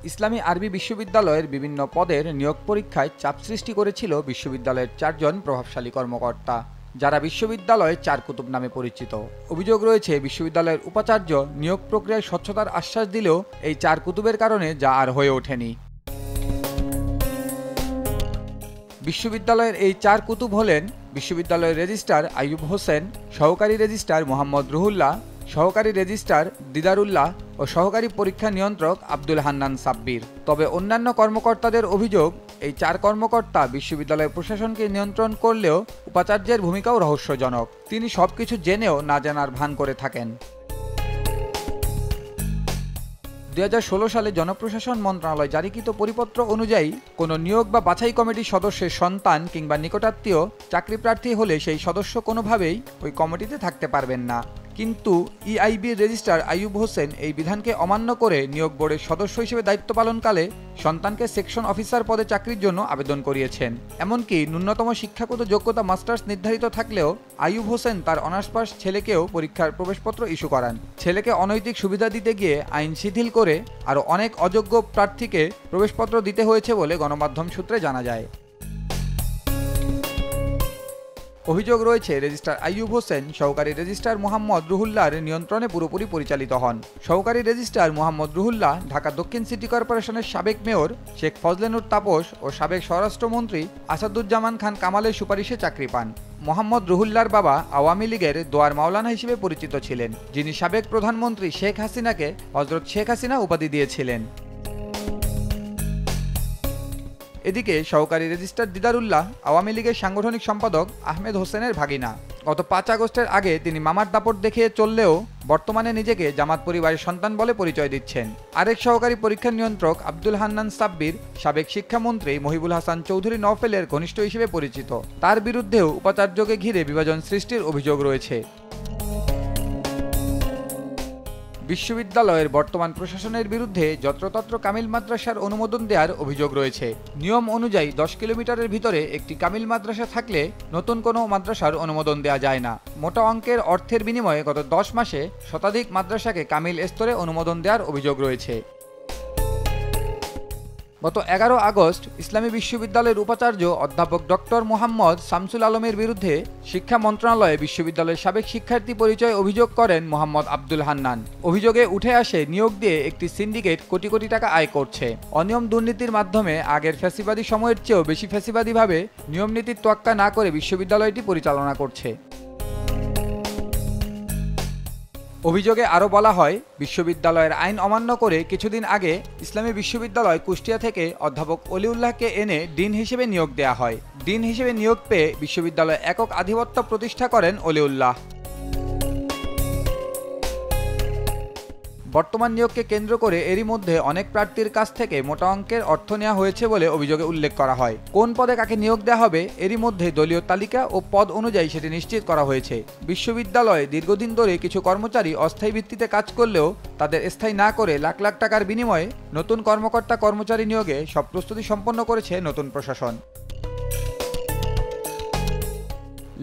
ইসলামী আরবি বিশ্ববিদ্যালয়ের বিভিন্ন পদের নিয়োগ পরীক্ষায় চাপ সৃষ্টি করেছিল বিশ্ববিদ্যালয়ের 4 জন প্রভাবশালী কর্মকর্তা, যারা বিশ্ববিদ্যালয়ে চার কুতুব নামে পরিচিত। অভিযোগ রয়েছে, বিশ্ববিদ্যালয়ের উপাচার্য নিয়োগ প্রক্রিয়ায় স্বচ্ছতার আশ্বাস দিলেও এই চার কুতুবের কারণে যা আর হয়ে ওঠেনি। বিশ্ববিদ্যালয়ের এই চার কুতুব হলেন বিশ্ববিদ্যালয়ের রেজিস্ট্রার আইয়ুব হোসেন, সহকারী রেজিস্ট্রার মোহাম্মদ রুহুল্লাহ, সহকারী রেজিস্ট্রার দিদারুল্লাহ ও সহকারী পরীক্ষা নিয়ন্ত্রক আব্দুল হান্নান সাব্বির। তবে অন্যান্য কর্মকর্তাদের অভিযোগ, এই চার কর্মকর্তা বিশ্ববিদ্যালয় প্রশাসনকে নিয়ন্ত্রণ করলেও উপাচার্যের ভূমিকাও রহস্যজনক। তিনি সবকিছু জেনেও না জানার ভান করে থাকেন। 2016 সালে জনপ্রশাসন মন্ত্রণালয় জারিকৃত পরিপত্র অনুযায়ী কোনো নিয়োগ বা বাছাই কমিটির সদস্যের সন্তান কিংবা নিকটাত্মীয় চাকরি প্রার্থী হলে সেই সদস্য কোনোভাবেই ওই কমিটিতে থাকতে পারবেন না। কিন্তু ইআইবির রেজিস্ট্রার আইয়ুব হোসেন এই বিধানকে অমান্য করে নিয়োগ বোর্ডের সদস্য হিসেবে দায়িত্ব পালনকালে সন্তানকে সেকশন অফিসার পদে চাকরির জন্য আবেদন করিয়েছেন। এমনকি ন্যূনতম শিক্ষাগত যোগ্যতা মাস্টার্স নির্ধারিত থাকলেও আইয়ুব হোসেন তার অনার্স পাস ছেলেকেও পরীক্ষার প্রবেশপত্র ইস্যু করান। ছেলেকে অনৈতিক সুবিধা দিতে গিয়ে আইন শিথিল করে আরও অনেক অযোগ্য প্রার্থীকে প্রবেশপত্র দিতে হয়েছে বলে গণমাধ্যম সূত্রে জানা যায়। অভিযোগ রয়েছে, রেজিস্ট্রার আইয়ুব হোসেন সহকারী রেজিস্ট্রার মোহাম্মদ রুহুল্লাহর নিয়ন্ত্রণে পুরোপুরি পরিচালিত হন। সহকারী রেজিস্ট্রার মোহাম্মদ রুহুল্লাহ ঢাকা দক্ষিণ সিটি কর্পোরেশনের সাবেক মেয়র শেখ ফজলেনুর তাপস ও সাবেক স্বরাষ্ট্রমন্ত্রী আসাদুজ্জামান খান কামালের সুপারিশে চাকরি পান। মোহাম্মদ রুহুল্লাহর বাবা আওয়ামী লীগের দোয়ার মাওলানা হিসেবে পরিচিত ছিলেন, যিনি সাবেক প্রধানমন্ত্রী শেখ হাসিনাকে হযরত শেখ হাসিনা উপাধি দিয়েছিলেন। এদিকে সহকারী রেজিস্ট্রার দিদারুল্লাহ আওয়ামী লীগের সাংগঠনিক সম্পাদক আহমেদ হোসেনের ভাগিনা। গত 5 আগস্টের আগে তিনি মামার দাপট দেখিয়ে চললেও বর্তমানে নিজেকে জামাত পরিবারের সন্তান বলে পরিচয় দিচ্ছেন। আরেক সহকারী পরীক্ষা নিয়ন্ত্রক আব্দুল হান্নান সাব্বির সাবেক শিক্ষামন্ত্রী মহিবুল হাসান চৌধুরী নওফেলের ঘনিষ্ঠ হিসেবে পরিচিত। তার বিরুদ্ধেও উপাচার্যকে ঘিরে বিভাজন সৃষ্টির অভিযোগ রয়েছে। বিশ্ববিদ্যালয়ের বর্তমান প্রশাসনের বিরুদ্ধে যত্রতত্র কামিল মাদ্রাসার অনুমোদন দেওয়ার অভিযোগ রয়েছে। নিয়ম অনুযায়ী 10 কিলোমিটারের ভিতরে একটি কামিল মাদ্রাসা থাকলে নতুন কোনো মাদ্রাসার অনুমোদন দেওয়া যায় না। মোটা অঙ্কের অর্থের বিনিময়ে গত 10 মাসে শতাধিক মাদ্রাসাকে কামিল স্তরে অনুমোদন দেওয়ার অভিযোগ রয়েছে। গত 11 আগস্ট ইসলামী বিশ্ববিদ্যালয়ের উপাচার্য অধ্যাপক ডক্টর মোহাম্মদ শামসুল আলমের বিরুদ্ধে শিক্ষা মন্ত্রণালয়ে বিশ্ববিদ্যালয়ের সাবেক শিক্ষার্থী পরিচয় অভিযোগ করেন মোহাম্মদ আব্দুল হান্নান। অভিযোগে উঠে আসে, নিয়োগ দিয়ে একটি সিন্ডিকেট কোটি কোটি টাকা আয় করছে। অনিয়ম দুর্নীতির মাধ্যমে আগের ফ্যাসিবাদী সময়ের চেয়েও বেশি ফ্যাসিবাদীভাবে নিয়মনীতির তোয়াক্কা না করে বিশ্ববিদ্যালয়টি পরিচালনা করছে। অভিযোগে আরও বলা হয়, বিশ্ববিদ্যালয়ের আইন অমান্য করে কিছুদিন আগে ইসলামী বিশ্ববিদ্যালয় কুষ্টিয়া থেকে অধ্যাপক অলিউল্লাহকে এনে ডিন হিসেবে নিয়োগ দেওয়া হয়। ডিন হিসেবে নিয়োগ পেয়ে বিশ্ববিদ্যালয় একক আধিপত্য প্রতিষ্ঠা করেন অলিউল্লাহ। বর্তমান নিয়োগকে কেন্দ্র করে এরই মধ্যে অনেক প্রার্থীর কাছ থেকে মোটা অঙ্কের অর্থ নেওয়া হয়েছে বলে অভিযোগে উল্লেখ করা হয়। কোন পদে কাকে নিয়োগ দেওয়া হবে এরই মধ্যে দলীয় তালিকা ও পদ অনুযায়ী সেটি নিশ্চিত করা হয়েছে। বিশ্ববিদ্যালয়ে দীর্ঘদিন ধরে কিছু কর্মচারী অস্থায়ী ভিত্তিতে কাজ করলেও তাদের স্থায়ী না করে লাখ লাখ টাকার বিনিময়ে নতুন কর্মকর্তা কর্মচারী নিয়োগে সব প্রস্তুতি সম্পন্ন করেছে নতুন প্রশাসন।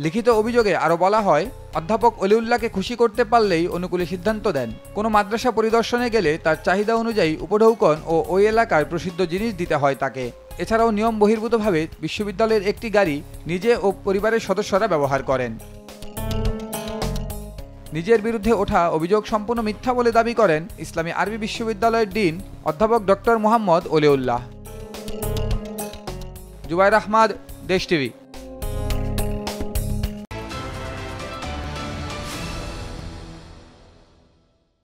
লিখিত অভিযোগে আরও বলা হয়, অধ্যাপক অলিউল্লাহকে খুশি করতে পারলেই অনুকূলে সিদ্ধান্ত দেন। কোনো মাদ্রাসা পরিদর্শনে গেলে তার চাহিদা অনুযায়ী উপঢৌকন ও ওই এলাকার প্রসিদ্ধ জিনিস দিতে হয় তাকে। এছাড়াও নিয়ম বহির্ভূতভাবে বিশ্ববিদ্যালয়ের একটি গাড়ি নিজে ও পরিবারের সদস্যরা ব্যবহার করেন। নিজের বিরুদ্ধে ওঠা অভিযোগ সম্পূর্ণ মিথ্যা বলে দাবি করেন ইসলামী আরবি বিশ্ববিদ্যালয়ের ডিন অধ্যাপক ডক্টর মোহাম্মদ অলিউল্লাহ। জুবায়ের আহমদ, দেশ টিভি।